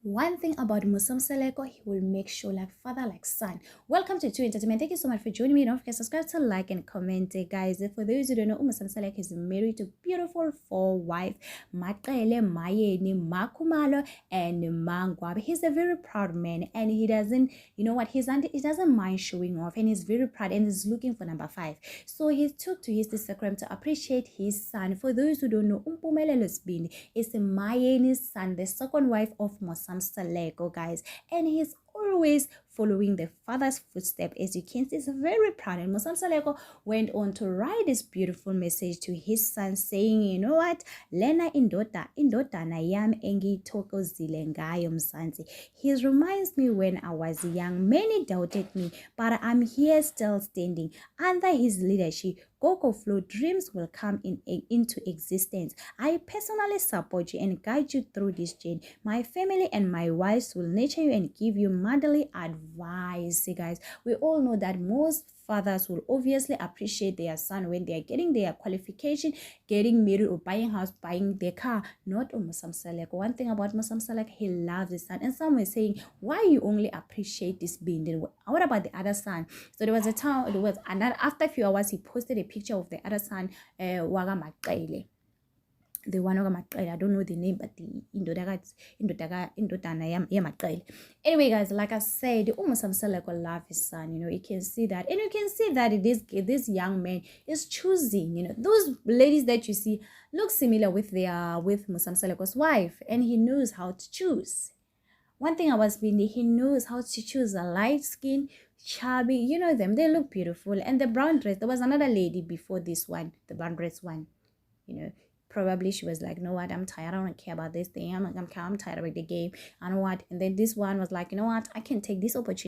One thing about Mseleku, he will make sure like father, like son. Welcome to 2 Entertainment. Thank you so much for joining me. Don't forget to subscribe, to like and comment, guys. For those who don't know, Mseleku is married to beautiful 4 wives, Maqele, Mayeni, Makumalo, and Mangwab. He's a very proud man, and he doesn't, he doesn't mind showing off, and he's very proud and is looking for number 5. So he took to his Instagram to appreciate his son. For those who don't know, Nompumelelo Mseleku is Mayeni's son, the second wife of Mseleku, guys, and he's always following the father's footsteps. As you can see, he's very proud, and Mseleku went on to write this beautiful message to his son saying, you know what, lena indodana yam engiyithokozile ngayo mzansi. He reminds me when I was young, many doubted me, but I'm here still standing. Under his leadership, Gogo Flow dreams will come into existence. I personally support you and guide you through this journey. My family and my wives will nurture you and give you motherly advice. See, guys, we all know that most fathers will obviously appreciate their son when they are getting their qualification, getting married or buying house, buying their car. Not Mseleku. One thing about Mseleku, he loves his son. And some were saying, why you only appreciate this being? What about the other son? So there was a time, and then after a few hours, he posted a picture of the other son, Waga Maqele. The one of I don't know the name, but the indodana Maqele. Anyway, guys, like I said, Mseleku love his son. You know, you can see that, and you can see that this young man is choosing. You know, those ladies that you see look similar with Mseleku's wife, and he knows how to choose. One thing I was being, he knows how to choose a light skin, chubby. You know them; they look beautiful. And the brown dress. There was another lady before this one, the brown dress one. You know, probably she was like, you know what, I'm tired, I don't care about this thing, I'm tired of the game, I know what. And then this one was like, you know what, I can take this opportunity